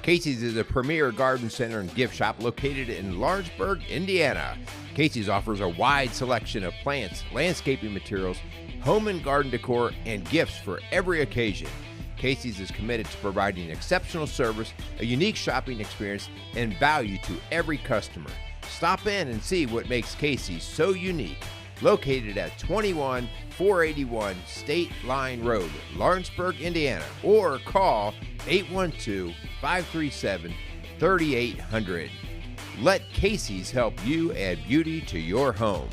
Casey's is a premier garden center and gift shop located in Lawrenceburg, Indiana. Casey's offers a wide selection of plants, landscaping materials, home and garden decor, and gifts for every occasion. Casey's is committed to providing exceptional service, a unique shopping experience, and value to every customer. Stop in and see what makes Casey's so unique. Located at 21481 State Line Road, Lawrenceburg, Indiana, or call 812-537-3800. Let Casey's help you add beauty to your home.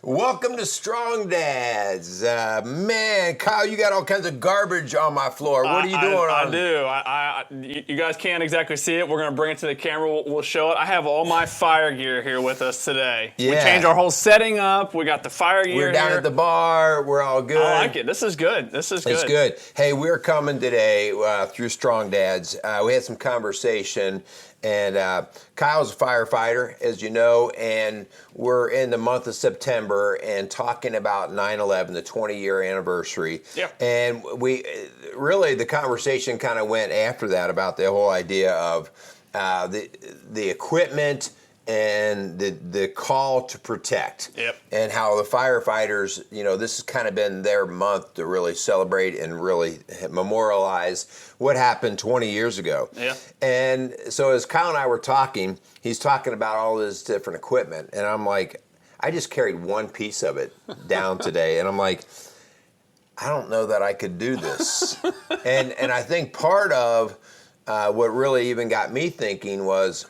Welcome to Strong Dads. Man, Kyle, you got all kinds of garbage on my floor. What are you doing? I do. You guys can't exactly see it. We're going to bring it to the camera. We'll show it. I have all my fire gear here with us today. Yeah. We changed our whole setting up. We got the fire gear We're down here at the bar. We're all good. I like it. This is good. It's good. Hey, we're coming today through Strong Dads. We had some conversation. And Kyle's a firefighter, as you know, and we're in the month of September and talking about 9/11, the 20-year anniversary. Yeah. And the conversation kind of went after that about the whole idea of the equipment and the call to protect. Yep. And how the firefighters, this has kind of been their month to really celebrate and really memorialize what happened 20 years ago. Yeah. And so as Kyle and I were talking, he's talking about all this different equipment. And I'm like, I just carried one piece of it down today. And I'm like, I don't know that I could do this. and I think part of what really even got me thinking was,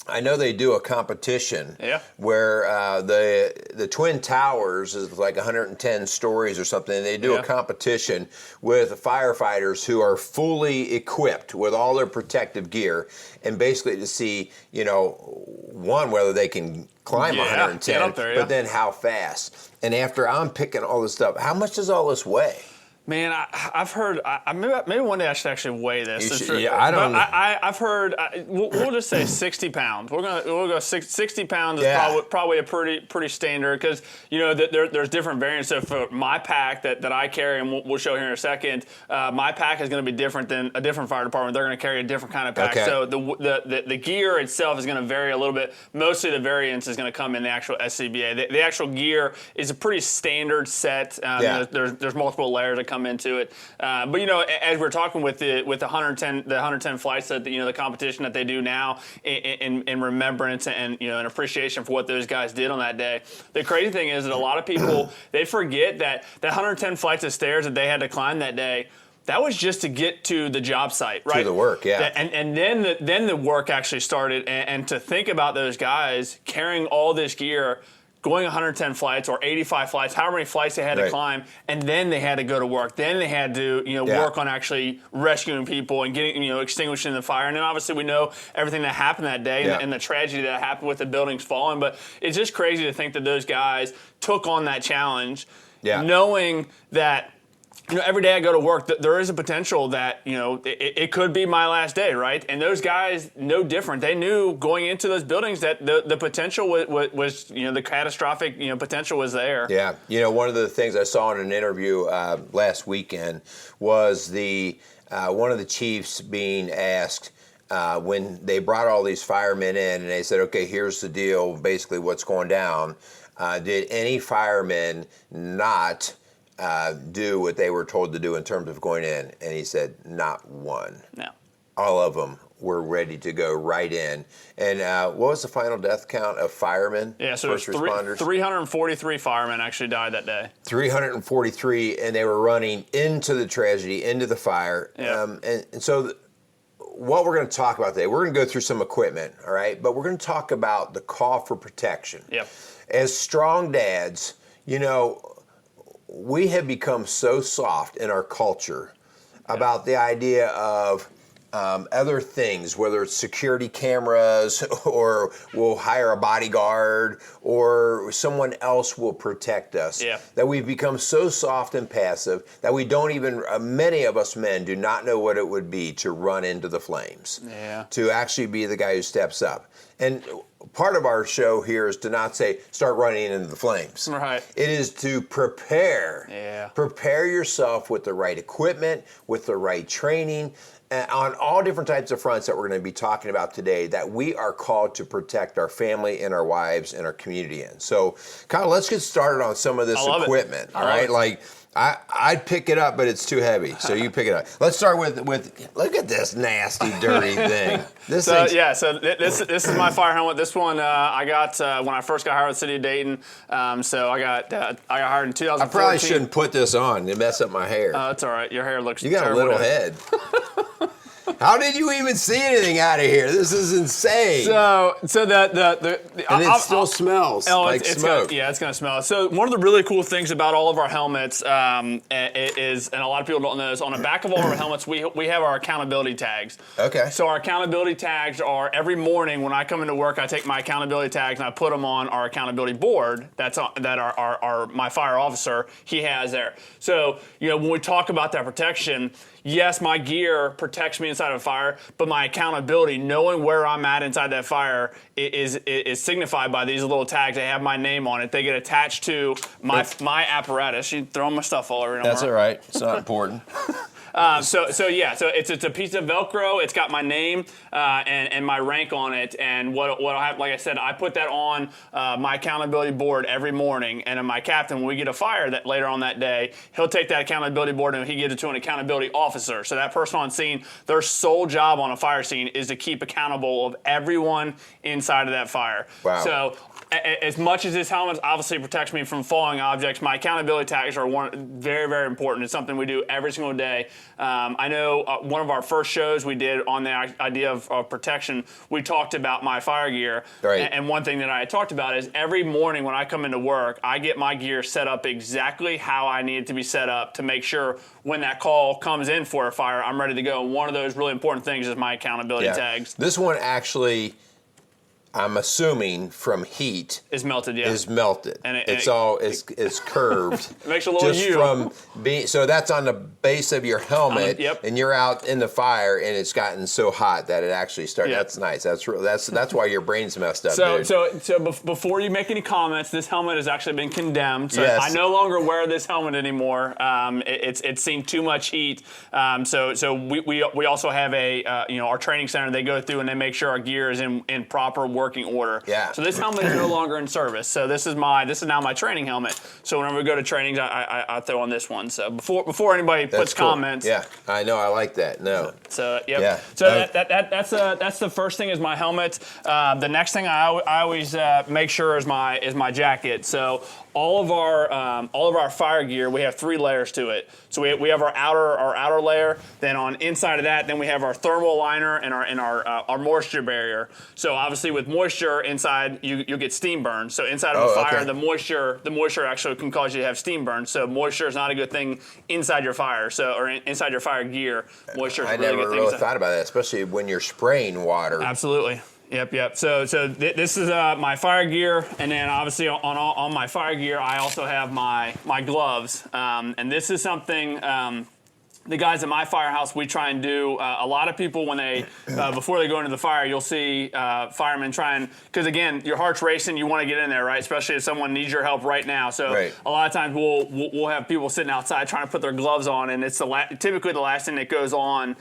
I know they do a competition where the Twin Towers is like 110 stories or something. And they do a competition with firefighters who are fully equipped with all their protective gear, and basically to see, one, whether they can climb 110, up there, but then how fast. And after I'm picking all this stuff, how much does all this weigh? Man, I've heard. Maybe one day I should actually weigh this. I don't. I've heard. We'll just say 60 pounds. We'll go 60 pounds is probably a pretty standard, because there's different variants. So for my pack that I carry, and we'll show here in a second, my pack is going to be different than a different fire department. They're going to carry a different kind of pack. Okay. So the gear itself is going to vary a little bit. Mostly the variance is going to come in the actual SCBA. The actual gear is a pretty standard set. There's multiple layers that come into it, but as we're talking with the 110 flights that the competition that they do now in remembrance and an appreciation for what those guys did on that day. The crazy thing is that a lot of people, they forget that 110 flights of stairs that they had to climb that day, that was just to get to the job site, right? To the work, yeah. And then the work actually started, and to think about those guys carrying all this gear, going 110 flights or 85 flights, however many flights they had to climb, and then they had to go to work. Then they had to, work on actually rescuing people and getting, extinguishing the fire. And then obviously we know everything that happened that day and the tragedy that happened with the buildings falling. But it's just crazy to think that those guys took on that challenge, knowing that, every day I go to work, there is a potential that, it could be my last day, right? And those guys, no different. They knew going into those buildings that the potential was the catastrophic, potential was there. Yeah. One of the things I saw in an interview last weekend was one of the chiefs being asked when they brought all these firemen in and they said, okay, here's the deal, basically what's going down. Did any firemen not do what they were told to do in terms of going in? And he said, not one. No. All of them were ready to go right in. And what was the final death count of firemen? Yeah, so first responders? 343 firemen actually died that day. 343, and they were running into the tragedy, into the fire. Yeah. And so what we're going to talk about today, we're going to go through some equipment, all right? But we're going to talk about the call for protection. Yep. As strong dads, we have become so soft in our culture about the idea of other things, whether it's security cameras or we'll hire a bodyguard or someone else will protect us, that we've become so soft and passive that we don't even, many of us men do not know what it would be to run into the flames, to actually be the guy who steps up. And part of our show here is to not say start running into the flames. Right. It is to prepare. Yeah. Prepare yourself with the right equipment, with the right training, on all different types of fronts that we're going to be talking about today, that we are called to protect our family and our wives and our community in. So, Kyle, let's get started on some of this equipment. All right, like I'd pick it up, but it's too heavy. So you pick it up. Let's start with look at this nasty, dirty thing. This is my fire helmet. This one I got when I first got hired with the city of Dayton. So I got hired in 2014. I probably shouldn't put this on. It mess up my hair. That's all right. Your hair looks. You got a little head. How did you even see anything out of here? This is insane. So and it still smells like smoke. It's gonna smell. So one of the really cool things about all of our helmets is, and a lot of people don't know this, on the back of all of our helmets we have our accountability tags. Okay. So our accountability tags are every morning when I come into work, I take my accountability tags and I put them on our accountability board. That our my fire officer he has there. So when we talk about that protection. Yes, my gear protects me inside of a fire, but my accountability, knowing where I'm at inside that fire, is signified by these little tags. They have my name on it. They get attached to my apparatus. You throwing my stuff all over. That's all right. It's not important. So it's a piece of Velcro. It's got my name and my rank on it. And what I have, like I said, I put that on my accountability board every morning. And then my captain, when we get a fire that later on that day, he'll take that accountability board and he gives it to an accountability officer. So that person on scene, their sole job on a fire scene is to keep accountable of everyone inside of that fire. Wow. So as much as this helmet obviously protects me from falling objects, my accountability tags are very, very important. It's something we do every single day. I know one of our first shows we did on the idea of protection, we talked about my fire gear. Right. And one thing that I talked about is every morning when I come into work, I get my gear set up exactly how I need it to be set up to make sure when that call comes in for a fire, I'm ready to go. And one of those really important things is my accountability tags. This one actually, I'm assuming from heat is melted, is melted. And it's curved. It makes a little just from being, so that's on the base of your helmet, and you're out in the fire, and it's gotten so hot that it actually started. That's nice. That's why your brain's messed up. So before you make any comments, this helmet has actually been condemned. So I no longer wear this helmet anymore. It's seen too much heat. So we also have our training center. They go through and they make sure our gear is in proper working order. Yeah. So this helmet is no longer in service. So this is now my training helmet. So whenever we go to trainings, I throw on this one. So before anybody puts comments. Yeah, I know. I like that. No. So Yeah. So that's the first thing is my helmet. The next thing I always make sure is my jacket. So all of our fire gear, we have 3 layers to it. So we have our outer layer. Then on inside of that, then we have our thermal liner and our moisture barrier. So obviously with moisture inside, you get steam burn. So inside of a fire, the moisture actually can cause you to have steam burn. So moisture is not a good thing inside your fire. Inside your fire gear, moisture is a really good thing. I never really thought about that, especially when you're spraying water. Absolutely. Yep. So this is my fire gear, and then obviously on my fire gear, I also have my gloves, and this is something. The guys at my firehouse, we try and do. A lot of people, when they before they go into the fire, you'll see firemen trying, because again, your heart's racing. You want to get in there, right? Especially if someone needs your help right now. So a lot of times we'll have people sitting outside trying to put their gloves on, and it's typically the last thing that goes on,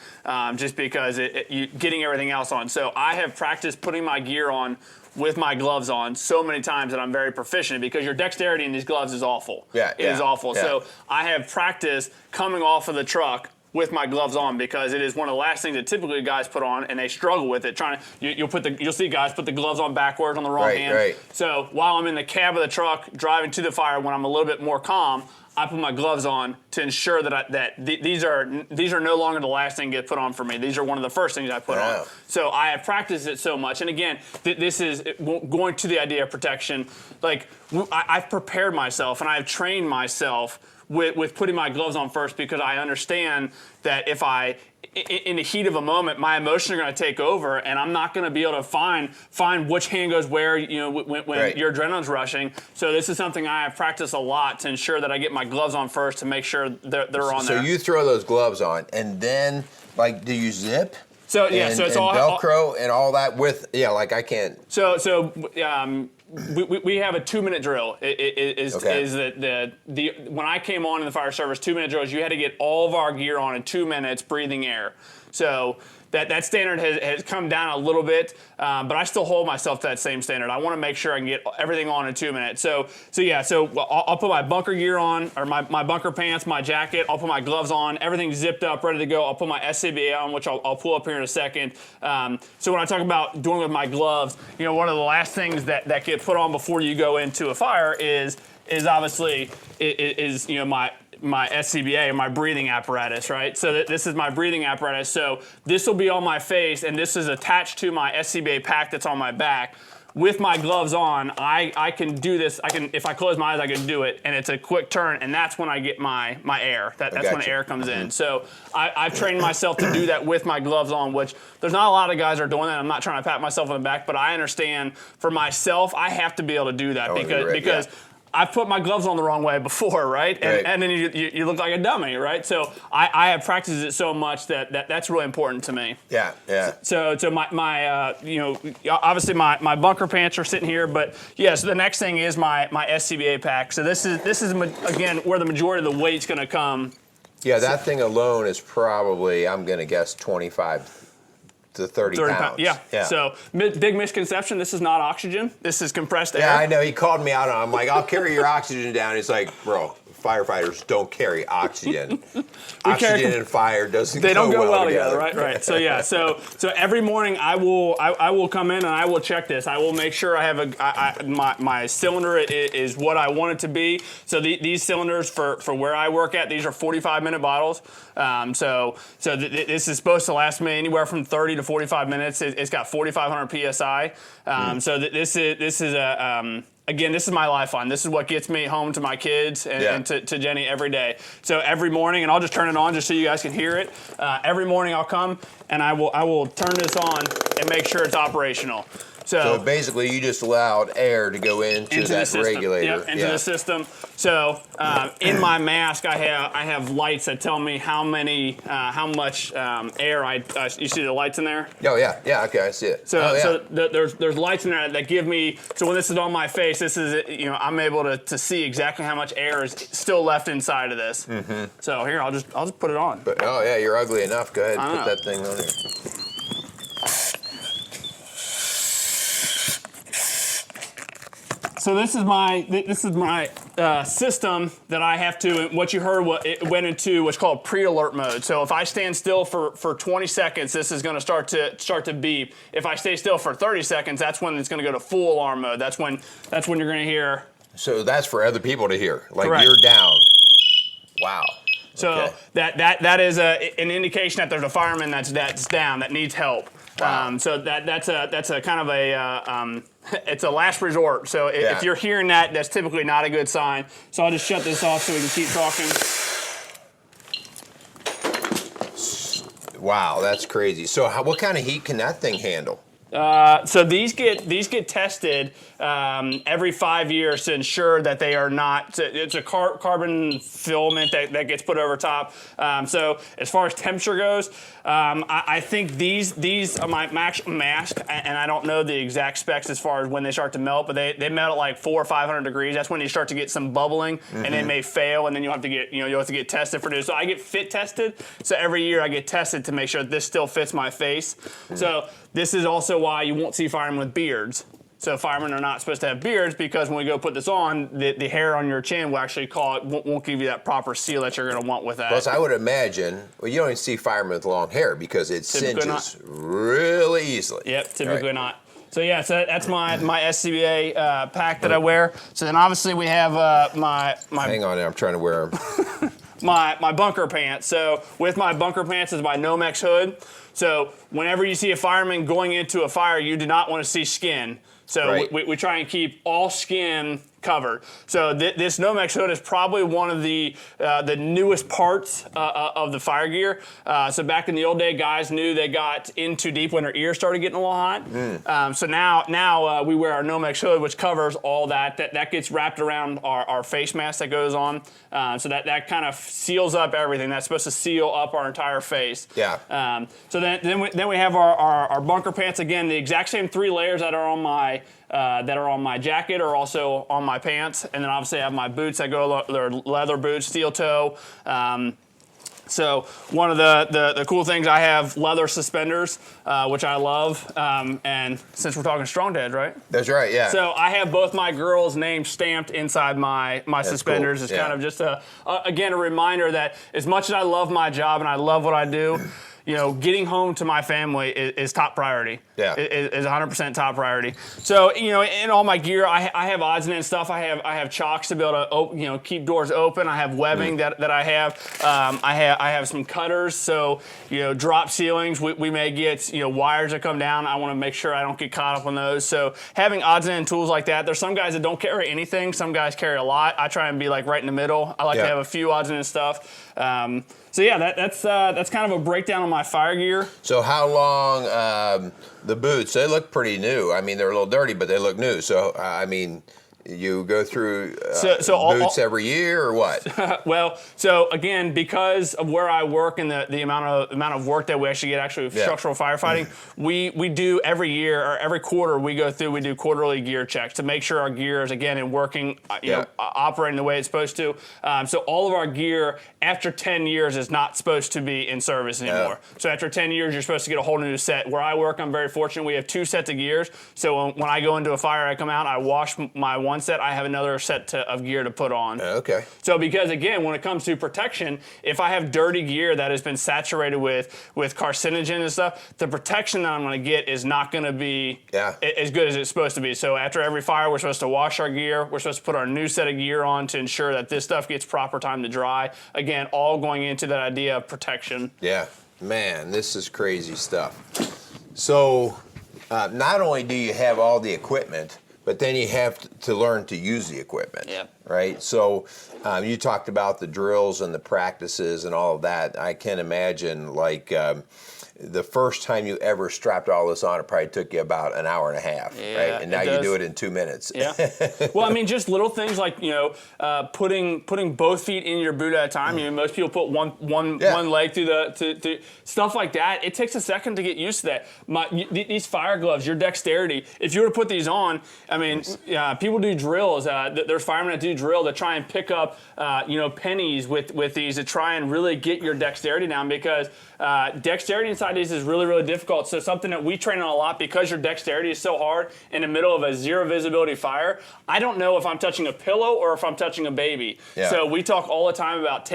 just because you getting everything else on. So I have practiced putting my gear on with my gloves on so many times that I'm very proficient, because your dexterity in these gloves is awful. It is awful. Yeah. So I have practiced coming off of the truck with my gloves on, because it is one of the last things that typically guys put on, and they struggle with it. You'll see guys put the gloves on backwards on the wrong hand. Right. So while I'm in the cab of the truck driving to the fire, when I'm a little bit more calm, I put my gloves on to ensure that these are no longer the last thing get put on for me. These are one of the first things I put on. So I have practiced it so much. And again, this is going to the idea of protection. Like I've prepared myself and I've trained myself with putting my gloves on first, because I understand that if in the heat of a moment, my emotions are going to take over, and I'm not going to be able to find which hand goes where, when your adrenaline's rushing. So this is something I have practiced a lot to ensure that I get my gloves on first to make sure they're on there. So you throw those gloves on, and then, do you zip? So yeah, and, so it's and all Velcro and all that with like I can't. We have a 2-minute drill. Is the when I came on in the fire service, 2-minute drills. You had to get all of our gear on in 2 minutes, breathing air. So that standard has come down a little bit, but I still hold myself to that same standard. I want to make sure I can get everything on in 2 minutes. So I'll put my bunker gear on, or my bunker pants, my jacket. I'll put my gloves on, everything's zipped up, ready to go. I'll put my SCBA on, which I'll pull up here in a second. So when I talk about doing with my gloves, one of the last things that get put on before you go into a fire is obviously my SCBA, my breathing apparatus, right? So this is my breathing apparatus. So this will be on my face, and this is attached to my SCBA pack that's on my back. With my gloves on, I can do this. If I close my eyes, I can do it, and it's a quick turn, and that's when I get my air. That's when air comes in. So I've trained myself to do that with my gloves on, which there's not a lot of guys that are doing that. I'm not trying to pat myself on the back, but I understand for myself, I have to be able to do that because I've put my gloves on the wrong way before, right? And then you look like a dummy, right? So I have practiced it so much that's really important to me. Yeah, yeah. So my obviously my bunker pants are sitting here, but so the next thing is my SCBA pack. So this is again where the majority of the weight's going to come. Yeah, that thing alone is probably, I'm going to guess, 25 to 30 pounds. Yeah. So big misconception. This is not oxygen. This is compressed air. Yeah, I know. He called me out on it. I'm like, I'll carry your oxygen down. He's like, bro, firefighters don't carry oxygen. Oxygen and fire they don't go well together. Right. So so every morning I will come in and I will check this. I will make sure I have my cylinder is what I want it to be. So these cylinders for where I work at, these are 45-minute bottles. This is supposed to last me anywhere from 30 to 45 minutes. It's got 4,500 psi. So this is a again, this is my lifeline. This is what gets me home to my kids and to Jenny every day. So every morning, and I'll just turn it on just so you guys can hear it. Every morning I'll come and I will turn this on and make sure it's operational. So basically, you just allowed air to go into that regulator. Into the system. So in my mask, I have lights that tell me how much air you see the lights in there? Oh yeah, okay, I see it. So there's lights in there that give me. So when this is on my face, this is I'm able to see exactly how much air is still left inside of this. Mm-hmm. So here I'll just put it on. But, you're ugly enough. Go ahead and put that thing on here. So this is my system that I have to. What you heard, it went into what's called pre-alert mode. So if I stand still for 20 seconds, this is going to start to beep. If I stay still for 30 seconds, that's when it's going to go to full alarm mode. That's when you're going to hear. So that's for other people to hear. Like Correct. You're down. Wow. So okay. that is an indication that there's a fireman that's down, that needs help. Wow. So that's a kind of a it's a last resort. So if you're hearing that, that's typically not a good sign. So I'll just shut this off so we can keep talking. Wow, that's crazy. So what kind of heat can that thing handle? So these get tested every 5 years to ensure that they are not. It's a carbon filament that gets put over top. So as far as temperature goes, I think these are my mask, and I don't know the exact specs as far as when they start to melt, but they melt at like 400 or 500 degrees. That's when you start to get some bubbling, and they may fail, and then you'll have to get tested for this. So I get fit tested. So every year I get tested to make sure that this still fits my face. So this is also why you won't see firemen with beards. So firemen are not supposed to have beards because when we go put this on, the hair on your chin will actually won't give you that proper seal that you're going to want with that. Plus, I would imagine, you don't even see firemen with long hair because it singes really easily. Yep, typically not. So so that's my SCBA pack that I wear. So then obviously we have my. Hang on, I'm trying to wear them. my bunker pants. So with my bunker pants is my Nomex hood. So whenever you see a fireman going into a fire, you do not want to see skin. So Right. we try and keep all skin covered. So this Nomex hood is probably one of the newest parts of the fire gear. So back in the old day, guys knew they got in too deep when their ears started getting a little hot. So now we wear our Nomex hood, which covers all that. That gets wrapped around our face mask that goes on. So that kind of seals up everything. That's supposed to seal up our entire face. Yeah. So then we have our bunker pants. Again, the exact same 3 layers that are on my jacket are also on my pants, and then obviously I have my boots that go, they're leather boots, steel toe. So one of the cool things, I have leather suspenders, which I love, and since we're talking Strong Dads, right? That's right, yeah. So I have both my girls' names stamped inside my suspenders. Cool. It's kind of just again a reminder that as much as I love my job and I love what I do, getting home to my family is top priority. Yeah. Is 100% top priority. So, in all my gear, I have odds and ends stuff. I have chocks to be able to, keep doors open. I have webbing that I have. I have some cutters. So, drop ceilings. We may get, wires that come down. I want to make sure I don't get caught up on those. So having odds and end tools like that. There's some guys that don't carry anything. Some guys carry a lot. I try and be like right in the middle. I like to have a few odds and end stuff. So yeah, that's kind of a breakdown on my fire gear. So how long, the boots, they look pretty new. I mean, they're a little dirty, but they look new. So, you go through boots every year or what? Well, so again, because of where I work and the amount of work that we actually get with structural firefighting, we do every year or every quarter we do quarterly gear checks to make sure our gear is again in working, operating the way it's supposed to. So all of our gear after 10 years is not supposed to be in service anymore. So after 10 years, you're supposed to get a whole new set. Where I work, I'm very fortunate. We have 2 sets of gears. So when I go into a fire, I come out, I wash my one set, I have another set of gear to put on. Okay. So because again, when it comes to protection, if I have dirty gear that has been saturated with carcinogen and stuff, the protection that I'm going to get is not going to be as good as it's supposed to be. So after every fire, we're supposed to wash our gear. We're supposed to put our new set of gear on to ensure that this stuff gets proper time to dry. Again, all going into that idea of protection. Yeah. Man, this is crazy stuff. So not only do you have all the equipment, but then you have to learn to use the equipment, right? So you talked about the drills and the practices and all of that. I can imagine, the first time you ever strapped all this on, it probably took you about an hour and a half, right? And now you do it in 2 minutes. Yeah. Well, just little things like putting both feet in your boot at a time. Most people put one leg through the stuff like that. It takes a second to get used to that. These fire gloves, your dexterity. If you were to put these on, people do drills. There's firemen that do drill that try and pick up pennies with these to try and really get your dexterity down, because dexterity inside these is really, really difficult. So something that we train on a lot, because your dexterity is so hard in the middle of a zero visibility fire, I don't know if I'm touching a pillow or if I'm touching a baby. Yeah. So we talk all the time about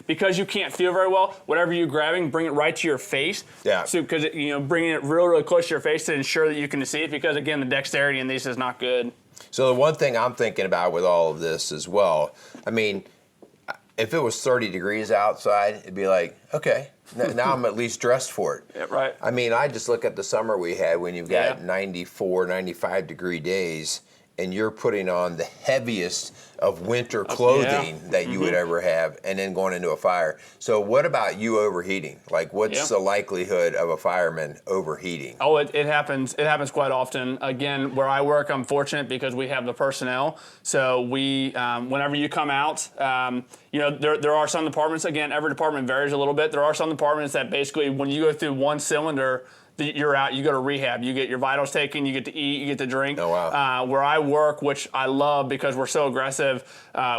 because you can't feel very well, whatever you're grabbing, bring it right to your face. Yeah. So because bringing it really, really close to your face to ensure that you can see it, because again, the dexterity in these is not good. So the one thing I'm thinking about with all of this as well, if it was 30 degrees outside, it'd be like, okay, now I'm at least dressed for it. Yeah, right. I just look at the summer we had when you've got 94, 95 degree days, and you're putting on the heaviest of winter clothing that you would ever have, and then going into a fire. So what about you overheating? What's the likelihood of a fireman overheating? Oh, it happens. It happens quite often. Again, where I work, I'm fortunate because we have the personnel. So we, whenever you come out, there are some departments, again, every department varies a little bit. There are some departments that basically, when you go through one cylinder, you're out, you go to rehab, you get your vitals taken, you get to eat, you get to drink. Oh, wow. Where I work, which I love because we're so aggressive,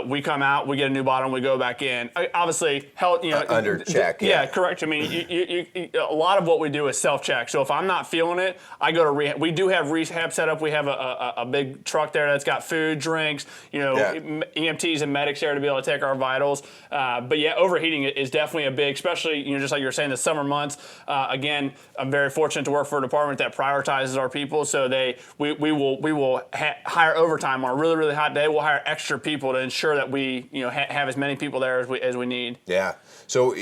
we come out, we get a new bottle, we go back in. Obviously, health, under check. Yeah, correct. A lot of what we do is self-check. So if I'm not feeling it, I go to rehab. We do have rehab set up. We have a big truck there that's got food, drinks, EMTs and medics there to be able to take our vitals. But yeah, overheating is definitely a big, especially, just like you were saying, the summer months. Again, I'm very fortunate to work for a department that prioritizes our people, so we will hire overtime on a really, really hot day. We'll hire extra people to ensure that we have as many people there as we need. Yeah. So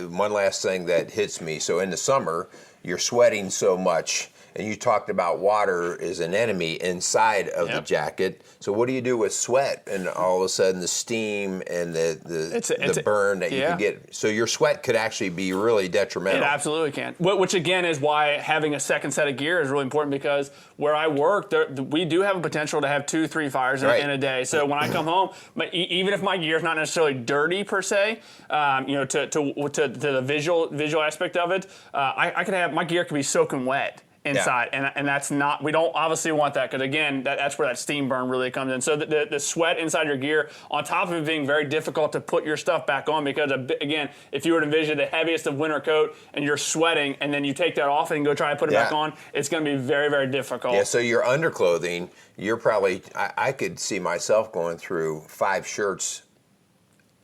one last thing that hits me. So in the summer, you're sweating so much, and you talked about water is an enemy inside of the jacket. So what do you do with sweat and all of a sudden the steam and the burn that you can get? So your sweat could actually be really detrimental. It absolutely can. Which again is why having a second set of gear is really important, because where I work, we do have a potential to have 2-3 fires in a day. So when I come home, even if my gear is not necessarily dirty per se, to the visual aspect of it, I could have my gear could be soaking wet inside, and that's not, we don't obviously want that, because again, that's where that steam burn really comes in. So the sweat inside your gear, on top of it being very difficult to put your stuff back on, because again, if you were to envision the heaviest of winter coat and you're sweating and then you take that off and go try to put it back on, it's going to be very, very difficult. Yeah, so your underclothing, you're probably, I could see myself going through 5 shirts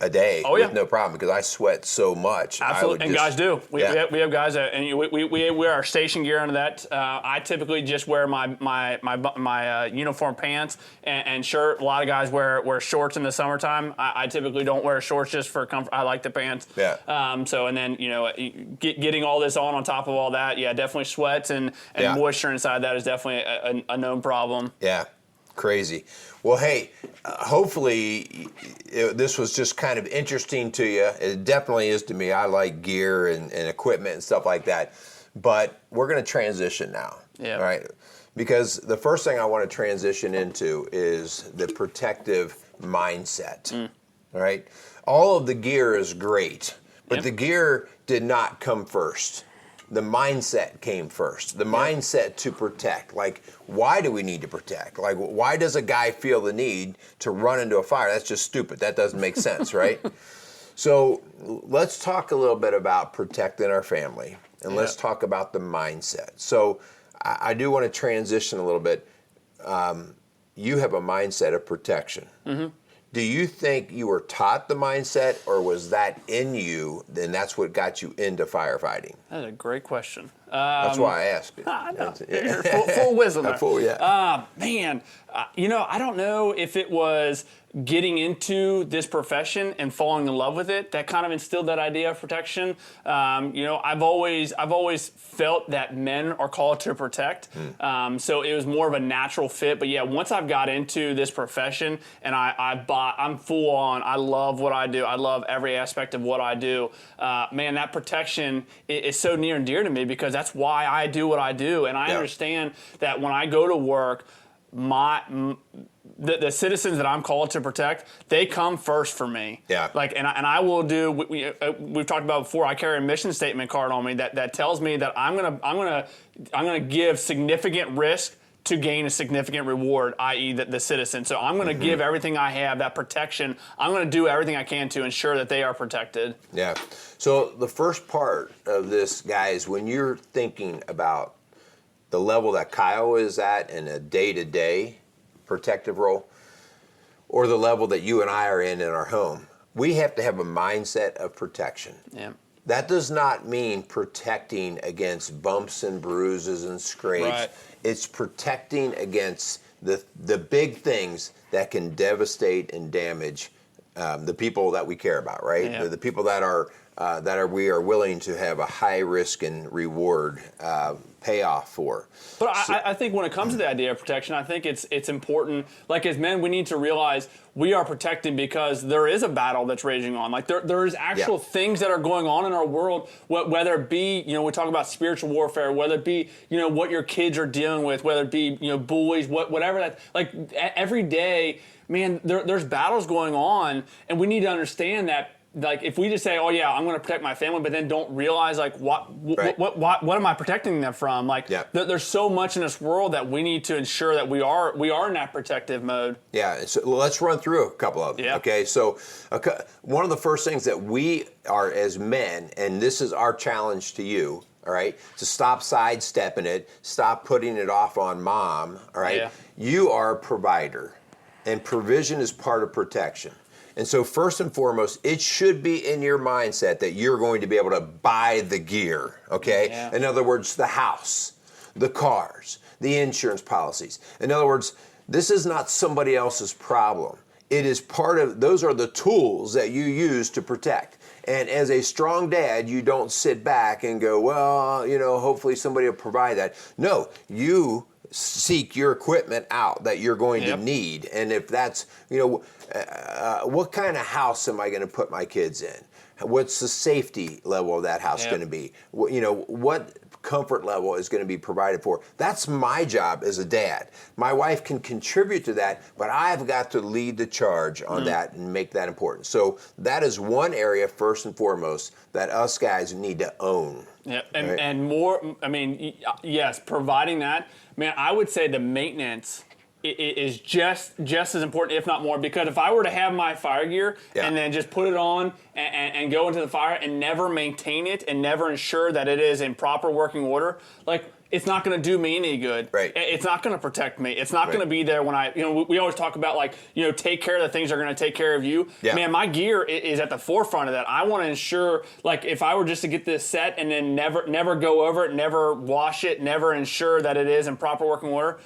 a day with no problem, because I sweat so much. Absolutely, and guys do. We have guys that, and we wear our station gear under that. I typically just wear my uniform pants and shirt. A lot of guys wear shorts in the summertime. I typically don't wear shorts just for comfort. I like the pants. Yeah. So and then getting all this on top of all that, definitely sweats and moisture inside that is definitely a known problem. Yeah. Crazy. Well, hey, hopefully this was just kind of interesting to you. It definitely is to me. I like gear and equipment and stuff like that. But we're going to transition now. Yeah. All right. Because the first thing I want to transition into is the protective mindset. All right. All of the gear is great, but the gear did not come first. The mindset came first. The mindset to protect. Like, why do we need to protect? Like, why does a guy feel the need to run into a fire? That's just stupid. That doesn't make sense, right? So let's talk a little bit about protecting our family, and let's talk about the mindset. So I do want to transition a little bit. You have a mindset of protection. Do you think you were taught the mindset, or was that in you, and that's what got you into firefighting? That's a great question. That's why I asked it. I know. You're full wisdom there. Full, man, I don't know if it was getting into this profession and falling in love with it that kind of instilled that idea of protection. I've always felt that men are called to protect. So it was more of a natural fit. But yeah, once I've got into this profession and I'm full on. I love what I do. I love every aspect of what I do. Man, that protection is so near and dear to me, because that's why I do what I do. And I understand that when I go to work, the citizens that I'm called to protect, they come first for me. Yeah. Like, and I will do. We've talked about before. I carry a mission statement card on me that tells me that I'm gonna give significant risk to gain a significant reward, i.e. the citizen. So I'm going to give everything I have, that protection. I'm going to do everything I can to ensure that they are protected. Yeah. So the first part of this, guys, when you're thinking about the level that Kyle is at in a day-to-day protective role, or the level that you and I are in our home, we have to have a mindset of protection. Yeah. That does not mean protecting against bumps and bruises and scrapes. Right. It's protecting against the big things that can devastate and damage the people that we care about, right? Yeah. The people that we are willing to have a high risk and reward payoff for. But I think when it comes to the idea of protection, I think it's important. Like, as men, we need to realize we are protecting because there is a battle that's raging on. Like, there is actual things that are going on in our world, whether it be, we talk about spiritual warfare, whether it be, what your kids are dealing with, whether it be, bullies, whatever that, like, every day, man, there's battles going on, and we need to understand that. Like, if we just say, "Oh yeah, I'm going to protect my family," but then don't realize, like, what am I protecting them from? Like, there's so much in this world that we need to ensure that we are in that protective mode. Yeah. So let's run through a couple of them. Yeah. Okay. So one of the first things that we are as men, and this is our challenge to you, all right, to stop sidestepping it, stop putting it off on mom. All right. Yeah. You are a provider, and provision is part of protection. And so first and foremost, it should be in your mindset that you're going to be able to buy the gear, okay? Yeah. In other words, the house, the cars, the insurance policies. In other words, this is not somebody else's problem. It is part of, those are the tools that you use to protect. And as a strong dad, you don't sit back and go, well, hopefully somebody will provide that. No, you seek your equipment out that you're going to need. And if that's, what kind of house am I going to put my kids in? What's the safety level of that house going to be? What comfort level is going to be provided for? That's my job as a dad. My wife can contribute to that, but I've got to lead the charge on that and make that important. So that is one area, first and foremost, that us guys need to own. Yeah, and more, yes, providing that. Man, I would say the maintenance is just as important, if not more, because if I were to have my fire gear and then just put it on and go into the fire and never maintain it and never ensure that it is in proper working order, it's not going to do me any good. Right. It's not going to protect me. It's not going to be there when we always talk about take care of the things that are going to take care of you. Yeah. Man, my gear is at the forefront of that. I want to ensure, if I were just to get this set and then never go over it, never wash it, never ensure that it is in proper working order,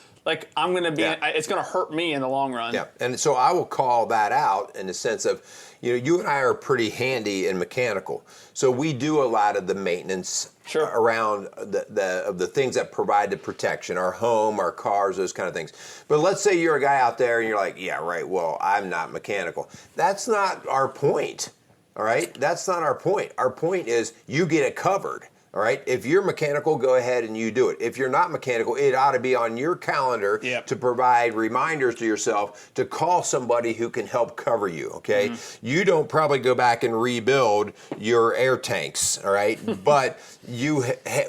I'm going to be, it's going to hurt me in the long run. Yeah, and so I will call that out in the sense of, you and I are pretty handy in mechanical. So we do a lot of the maintenance around the things that provide the protection, our home, our cars, those kind of things. But let's say you're a guy out there and you're like, yeah, right, well, I'm not mechanical. That's not our point, all right? That's not our point. Our point is you get it covered. All right. If you're mechanical, go ahead and you do it. If you're not mechanical, it ought to be on your calendar to provide reminders to yourself to call somebody who can help cover you. Okay. Mm-hmm. You don't probably go back and rebuild your air tanks. All right. But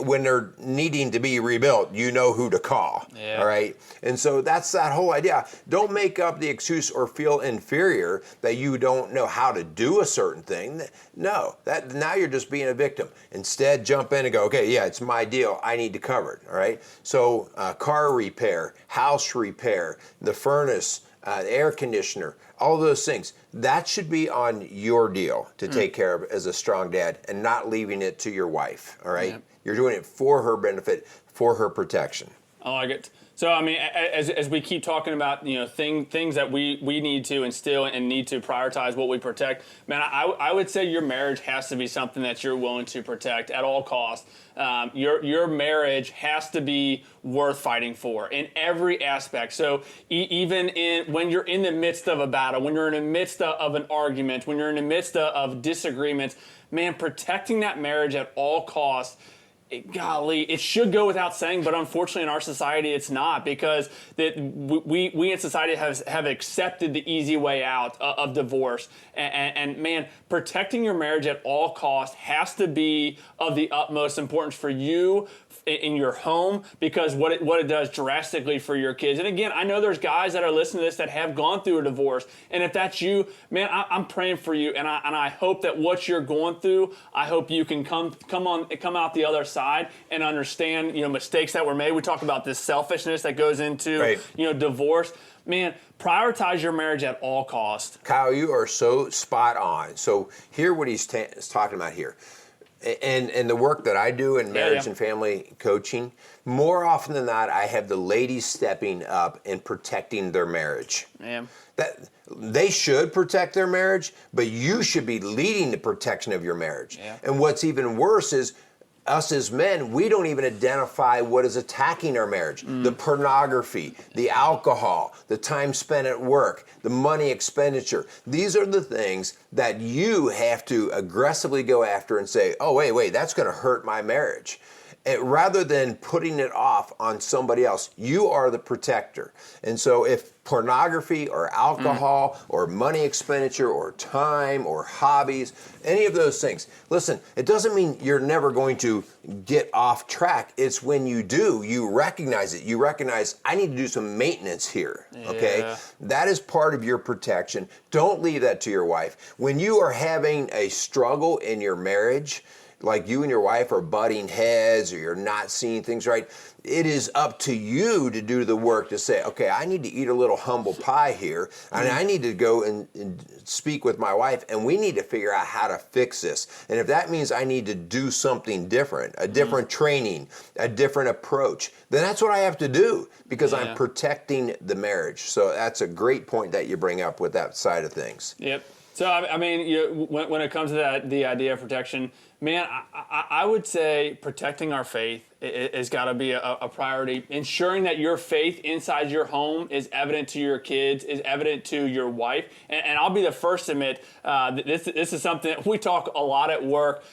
when they're needing to be rebuilt, you know who to call. Yeah. All right. And so that's that whole idea. Don't make up the excuse or feel inferior that you don't know how to do a certain thing. No, now you're just being a victim. Instead, jump in and go, okay, yeah, it's my deal. I need to cover it. All right. So car repair, house repair, the furnace, the air conditioner, all those things. That should be on your deal to take care of as a strong dad and not leaving it to your wife. All right. Yep. You're doing it for her benefit, for her protection. I like it. So, as we keep talking about, things that we need to instill and need to prioritize what we protect, man, I would say your marriage has to be something that you're willing to protect at all costs. Your marriage has to be worth fighting for in every aspect. So even when you're in the midst of a battle, when you're in the midst of an argument, when you're in the midst of disagreements, man, protecting that marriage at all costs, golly, it should go without saying, but unfortunately in our society it's not, because we in society have accepted the easy way out of divorce. And man, protecting your marriage at all costs has to be of the utmost importance for you in your home, because what it does drastically for your kids. And again, I know there's guys that are listening to this that have gone through a divorce, and if that's you, man, I'm praying for you, and I hope that what you're going through, I hope you can come out the other side and understand mistakes that were made. We talk about this selfishness that goes into divorce. Man, prioritize your marriage at all costs. Kyle, you are so spot on. So hear what he's talking about here. And the work that I do in marriage and family coaching, more often than not, I have the ladies stepping up and protecting their marriage. Yeah. That they should protect their marriage, but you should be leading the protection of your marriage. Yeah. And what's even worse is us as men, we don't even identify what is attacking our marriage. The pornography, the alcohol, the time spent at work, the money expenditure. These are the things that you have to aggressively go after and say, oh, wait, that's going to hurt my marriage. Rather than putting it off on somebody else, you are the protector. And so if pornography or alcohol or money expenditure or time or hobbies, any of those things, listen, it doesn't mean you're never going to get off track. It's when you do, you recognize it. You recognize, I need to do some maintenance here, okay? That is part of your protection. Don't leave that to your wife. When you are having a struggle in your marriage, like you and your wife are butting heads or you're not seeing things right, it is up to you to do the work to say, okay, I need to eat a little humble pie here, and I need to go and speak with my wife, and we need to figure out how to fix this. And if that means I need to do something different, a different training, a different approach, then that's what I have to do, because I'm protecting the marriage. So that's a great point that you bring up with that side of things. Yep. So I mean, when it comes to the idea of protection, man, I would say protecting our faith has got to be a priority. Ensuring that your faith inside your home is evident to your kids, is evident to your wife, and I'll be the first to admit this is something that we talk a lot at work.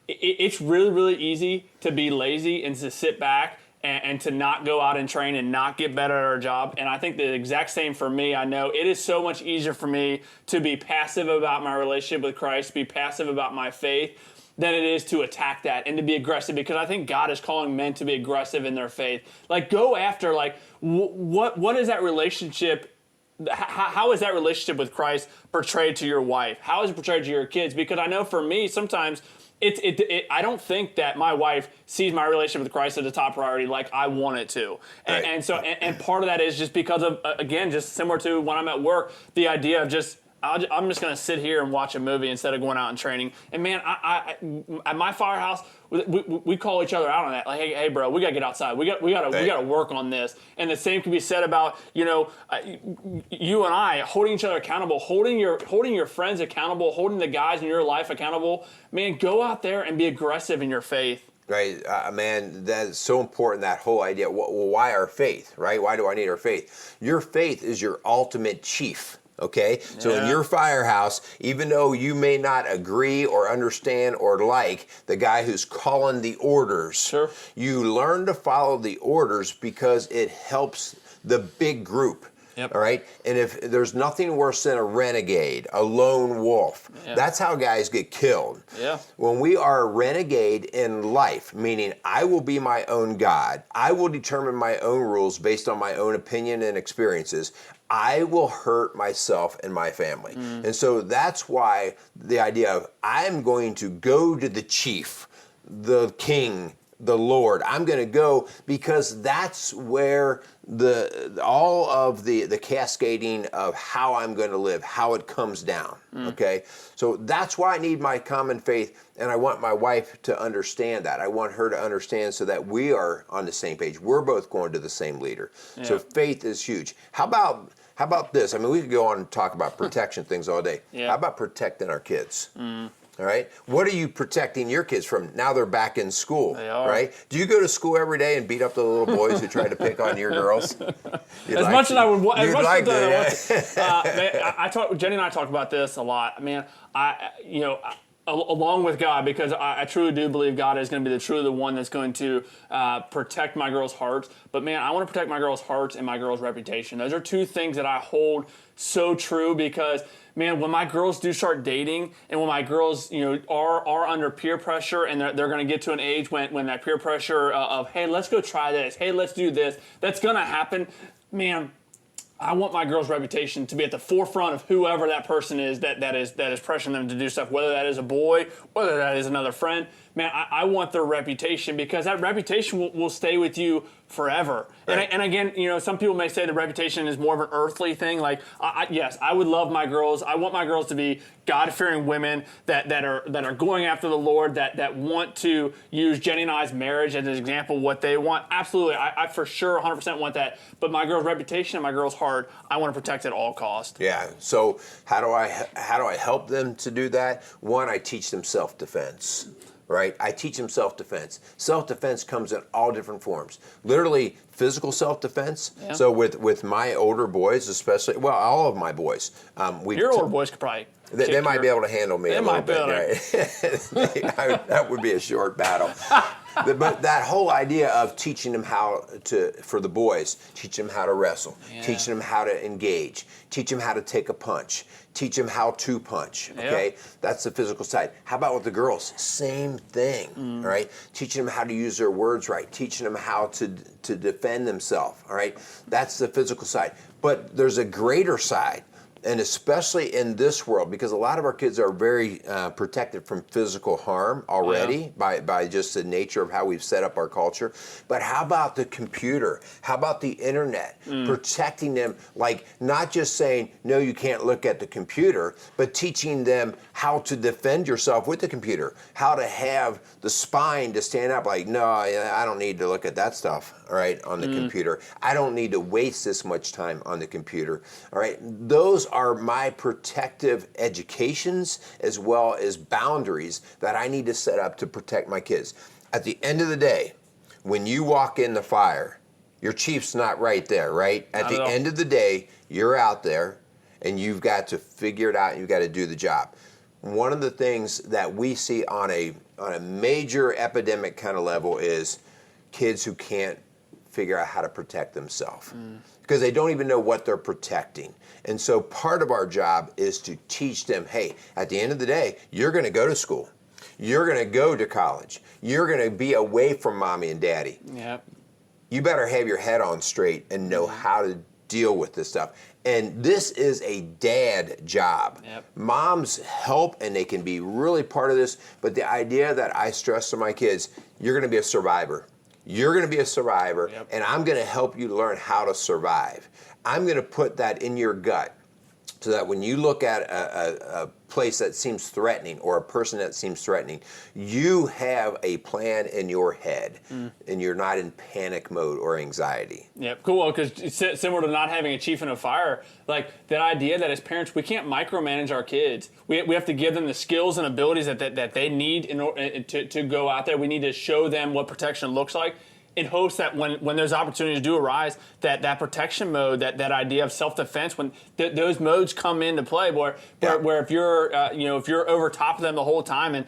It's really easy to be lazy and to sit back and to not go out and train and not get better at our job. And I think the exact same for me. I know it is so much easier for me to be passive about my relationship with Christ, be passive about my faith, than it is to attack that and to be aggressive, because I think God is calling men to be aggressive in their faith. Like, go after, like, what is that relationship? How is that relationship with Christ portrayed to your wife? How is it portrayed to your kids? Because I know for me, sometimes I don't think that my wife sees my relationship with Christ as a top priority like I want it to. Right. And so part of that is just because of, again, just similar to when I'm at work, the idea of just, I'm just going to sit here and watch a movie instead of going out and training. And man, I at my firehouse, we call each other out on that. Like, hey, bro, we got to get outside. We got to work on this. And the same can be said about, you and I holding each other accountable, holding your friends accountable, holding the guys in your life accountable. Man, go out there and be aggressive in your faith. Right, man, that's so important, that whole idea. Well, why our faith, right? Why do I need our faith? Your faith is your ultimate chief. Okay, so in your firehouse, even though you may not agree or understand or like the guy who's calling the orders, sure, you learn to follow the orders because it helps the big group. Yep. All right, and if there's nothing worse than a renegade, a lone wolf, that's how guys get killed. Yeah. When we are a renegade in life, meaning I will be my own God, I will determine my own rules based on my own opinion and experiences, I will hurt myself and my family. And so that's why the idea of I'm going to go to the chief, the king, the Lord. I'm going to go because that's where all of the cascading of how I'm going to live, how it comes down. Okay, so that's why I need my common faith, and I want my wife to understand that. I want her to understand so that we are on the same page. We're both going to the same leader. Yeah. So faith is huge. How about this? I mean, we could go on and talk about protection things all day. Yeah. How about protecting our kids? All right. What are you protecting your kids from? Now they're back in school. They are. Right? Do you go to school every day and beat up the little boys who try to pick on your girls? As much as I would want. Jenny and I talk about this a lot. Man, along with God, because I truly do believe God is going to be truly the one that's going to protect my girls' hearts. But man, I want to protect my girls' hearts and my girls' reputation. Those are two things that I hold so true, because man, when my girls do start dating, and when my girls, are under peer pressure, and they're going to get to an age when that peer pressure of, hey, let's go try this, hey, let's do this, that's going to happen. Man, I want my girl's reputation to be at the forefront of whoever that person is that is pressuring them to do stuff, whether that is a boy, whether that is another friend. Man, I want their reputation, because that reputation will stay with you forever. Right. And again, some people may say the reputation is more of an earthly thing. Like, yes, I would love my girls. I want my girls to be God-fearing women that are going after the Lord, that want to use Jenny and I's marriage as an example of what they want. Absolutely, I for sure 100% want that. But my girl's reputation and my girl's heart, I want to protect at all costs. Yeah. So how do I help them to do that? One, I teach them self-defense. Right? I teach them self-defense. Self-defense comes in all different forms. Literally physical self-defense. Yeah. So with my older boys, especially, well, all of my boys. Your older boys could probably they might be able to handle me a little bit. Right? That would be a short battle. But that whole idea of teaching them for the boys, teach them how to wrestle, teaching them how to engage, teach them how to take a punch, teach them how to punch, okay? That's the physical side. How about with the girls? Same thing, all right? Teaching them how to use their words right, teaching them how to defend themselves, all right? That's the physical side. But there's a greater side. And especially in this world, because a lot of our kids are very protected from physical harm already by just the nature of how we've set up our culture. But how about the computer? How about the internet? Protecting them, like not just saying, no, you can't look at the computer, but teaching them how to defend yourself with the computer, how to have the spine to stand up, like, no, I don't need to look at that stuff, all right, on the computer. I don't need to waste this much time on the computer, all right? Those are my protective educations as well as boundaries that I need to set up to protect my kids. At the end of the day, when you walk in the fire, your chief's not right there, right? At the end of the day, you're out there and you've got to figure it out and you've got to do the job. One of the things that we see on a major epidemic kind of level is kids who can't figure out how to protect themselves because they don't even know what they're protecting. And so part of our job is to teach them, hey, at the end of the day, you're going to go to school. You're going to go to college. You're going to be away from mommy and daddy. Yep. You better have your head on straight and know how to deal with this stuff. And this is a dad job. Yep. Moms help and they can be really part of this, but the idea that I stress to my kids, you're going to be a survivor. You're going to be a survivor, and I'm going to help you learn how to survive. I'm going to put that in your gut so that when you look at a place that seems threatening or a person that seems threatening, you have a plan in your head and you're not in panic mode or anxiety. Yeah, cool. Because similar to not having a chief in a fire, like that idea that as parents, we can't micromanage our kids. We have to give them the skills and abilities that they need in order to go out there. We need to show them what protection looks like, in hopes that when those opportunities do arise, that protection mode, that idea of self-defense, when those modes come into play, where if you're if you're over top of them the whole time, and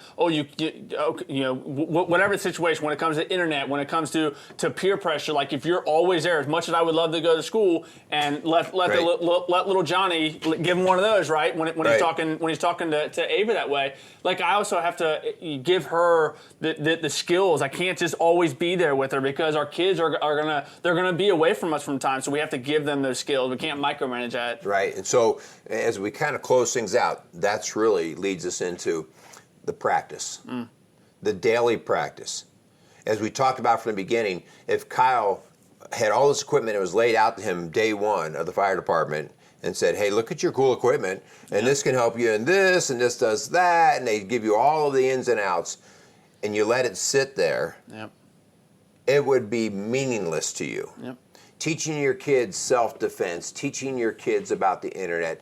whatever the situation, when it comes to internet, when it comes to peer pressure, like if you're always there, as much as I would love to go to school and let little Johnny give him one of those, right? When he's talking to Ava that way, like I also have to give her the skills. I can't just always be there with her, because our kids are gonna be away from us from time, so we have to give them those skills. We can't micromanage that. Right, and so as we kind of close things out, that's really leads us into the practice, the daily practice. As we talked about from the beginning, if Kyle had all this equipment, it was laid out to him day one of the fire department, and said, hey, look at your cool equipment, and this can help you in this, and this does that, and they give you all of the ins and outs, and you let it sit there, it would be meaningless to you. Teaching your kids self-defense, teaching your kids about the internet,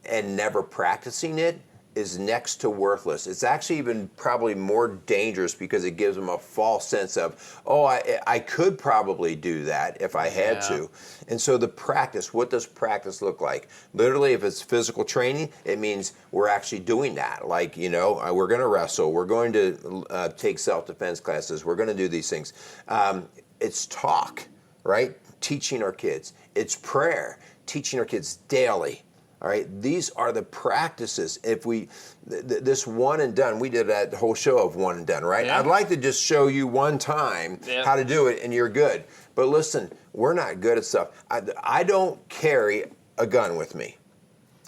and never practicing it is next to worthless. It's actually even probably more dangerous because it gives them a false sense of, oh, I could probably do that if I had to. And so the practice, what does practice look like? Literally, if it's physical training, it means we're actually doing that. Like, we're going to wrestle. We're going to take self-defense classes. We're going to do these things. It's talk, right? Teaching our kids. It's prayer. Teaching our kids daily. All right, these are the practices. If this one and done, we did that whole show of one and done, right? I'd like to just show you one time how to do it and you're good. But listen, we're not good at stuff. I don't carry a gun with me.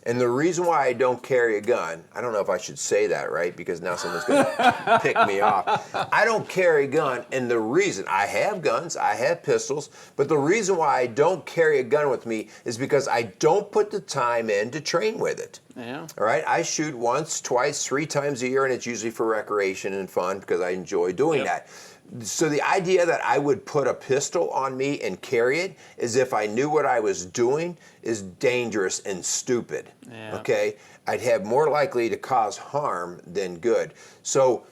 And the reason why I don't carry a gun, I don't know if I should say that, right? Because now someone's going to pick me off. I don't carry a gun, and the reason, I have guns, I have pistols, but the reason why I don't carry a gun with me is because I don't put the time in to train with it. All right? I shoot once, twice, 3 times a year, and it's usually for recreation and fun because I enjoy doing that. So the idea that I would put a pistol on me and carry it as if I knew what I was doing is dangerous and stupid, okay? I'd have more likely to cause harm than good. So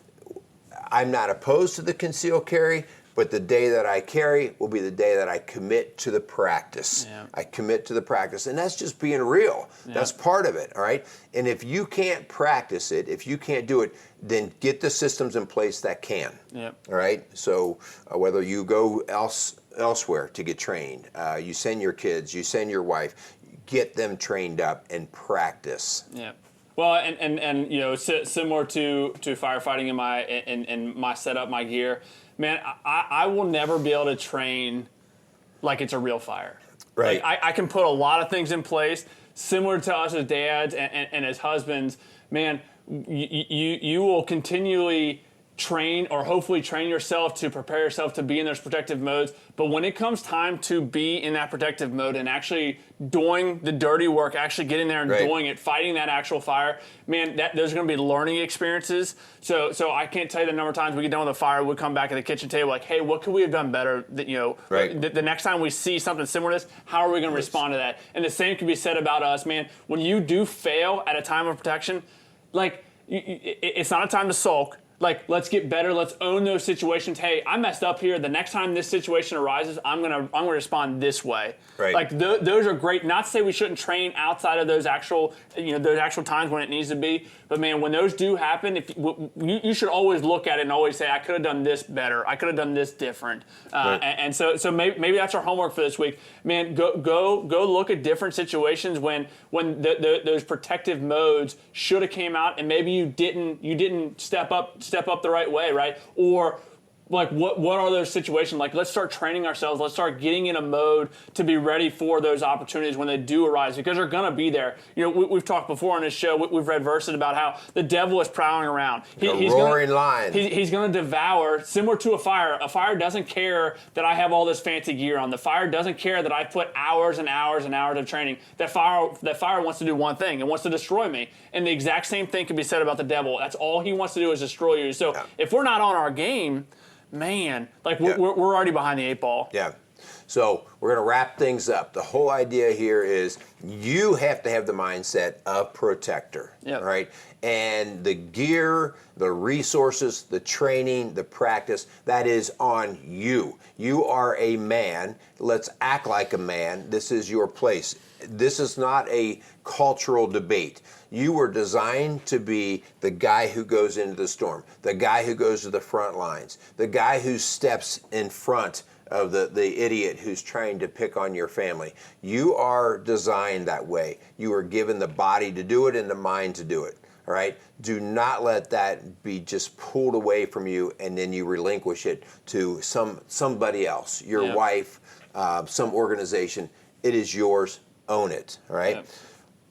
I'm not opposed to the concealed carry, but the day that I carry will be the day that I commit to the practice. I commit to the practice, and that's just being real. That's part of it, all right? And if you can't practice it, if you can't do it, then get the systems in place that can, all right? So whether you go elsewhere to get trained, you send your kids, you send your wife, get them trained up and practice. Well, and similar to firefighting in my setup, my gear, man, I will never be able to train like it's a real fire. Right. Like I can put a lot of things in place, similar to us as dads and as husbands. Man, you will continually train or hopefully train yourself to prepare yourself to be in those protective modes. But when it comes time to be in that protective mode and actually doing the dirty work, actually getting there and doing it, fighting that actual fire, man, those are going to be learning experiences. So I can't tell you the number of times we get done with a fire, we come back at the kitchen table like, hey, what could we have done better? That, the next time we see something similar to this, how are we going to respond to that? And the same can be said about us, man. When you do fail at a time of protection, like it's not a time to sulk. Like, let's get better. Let's own those situations. Hey, I messed up here. The next time this situation arises, I'm gonna respond this way. Right. Like those are great. Not to say we shouldn't train outside of those actual times when it needs to be. But man, when those do happen, you should always look at it and always say, I could have done this better. I could have done this different. And so maybe that's our homework for this week. Man, go look at different situations when those protective modes should have came out and maybe you didn't step up the right way, right? Or like what are those situations? Like, let's start training ourselves. Let's start getting in a mode to be ready for those opportunities when they do arise, because they're going to be there. We've talked before on this show. We've read verses about how the devil is prowling around. He's roaring lion. He's going to devour, similar to a fire. A fire doesn't care that I have all this fancy gear on. The fire doesn't care that I put hours and hours and hours of training. That fire wants to do one thing. It wants to destroy me. And the exact same thing can be said about the devil. That's all he wants to do is destroy you. So if we're not on our game, man, like we're already behind the 8 ball. Yeah. So we're going to wrap things up. The whole idea here is you have to have the mindset of protector, right? And the gear, the resources, the training, the practice, that is on you. You are a man. Let's act like a man. This is your place. This is not a cultural debate. You were designed to be the guy who goes into the storm, the guy who goes to the front lines, the guy who steps in front of the idiot who's trying to pick on your family. You are designed that way. You are given the body to do it and the mind to do it. All right? Do not let that be just pulled away from you and then you relinquish it to somebody else, your wife, some organization. It is yours. Own it. All right? Yep.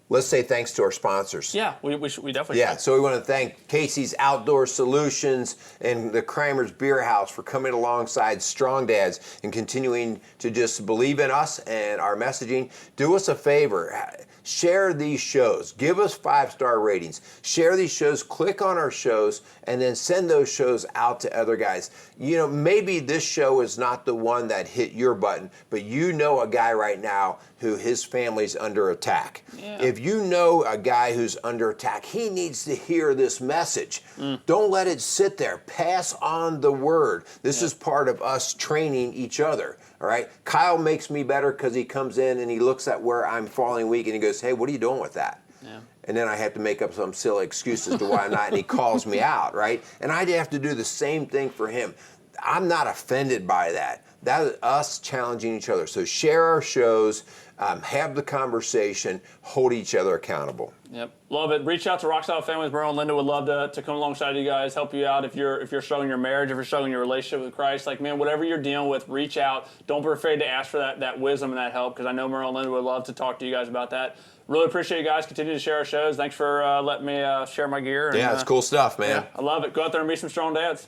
Let's say thanks to our sponsors. Yeah, we definitely should. So we want to thank Casey's Outdoor Solutions and the Kramer's Beer House for coming alongside Strong Dads and continuing to just believe in us and our messaging. Do us a favor. Share these shows. Give us 5-star ratings. Share these shows. Click on our shows and then send those shows out to other guys. Maybe this show is not the one that hit your button, but a guy right now who his family's under attack. Yeah. If you know a guy who's under attack, he needs to hear this message. Don't let it sit there. Pass on the word. This is part of us training each other. All right. Kyle makes me better because he comes in and he looks at where I'm falling weak and he goes, hey, what are you doing with that? Yeah. And then I have to make up some silly excuse as to why I'm not, and he calls me out, right? And I have to do the same thing for him. I'm not offended by that. That is us challenging each other. So share our shows, have the conversation, hold each other accountable. Yep, love it. Reach out to Rock Solid Families. Merle and Linda would love to come alongside you guys, help you out if you're struggling in your marriage, if you're struggling in your relationship with Christ. Like, man, whatever you're dealing with, reach out. Don't be afraid to ask for that wisdom and that help, because I know Merle and Linda would love to talk to you guys about that. Really appreciate you guys. Continue to share our shows. Thanks for letting me share my gear. And, it's cool stuff, man. Yeah, I love it. Go out there and be some strong dads.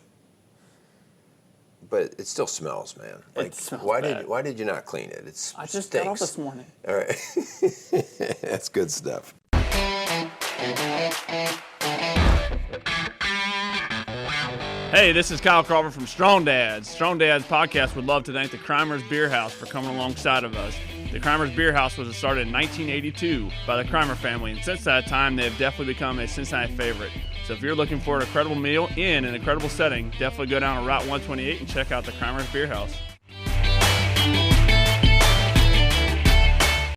But it still smells, man. Like, it smells why bad. did you not clean it? I just got off this morning. All right. That's good stuff. Hey, this is Kyle Crawford from Strong Dads. Strong Dads podcast would love to thank the Kramer's Beer House for coming alongside of us. The Kramer's Beer House was started in 1982 by the Kramer family, and since that time, they have definitely become a Cincinnati favorite. So if you're looking for an incredible meal in an incredible setting, definitely go down to Route 128 and check out the Kramer's Beer House.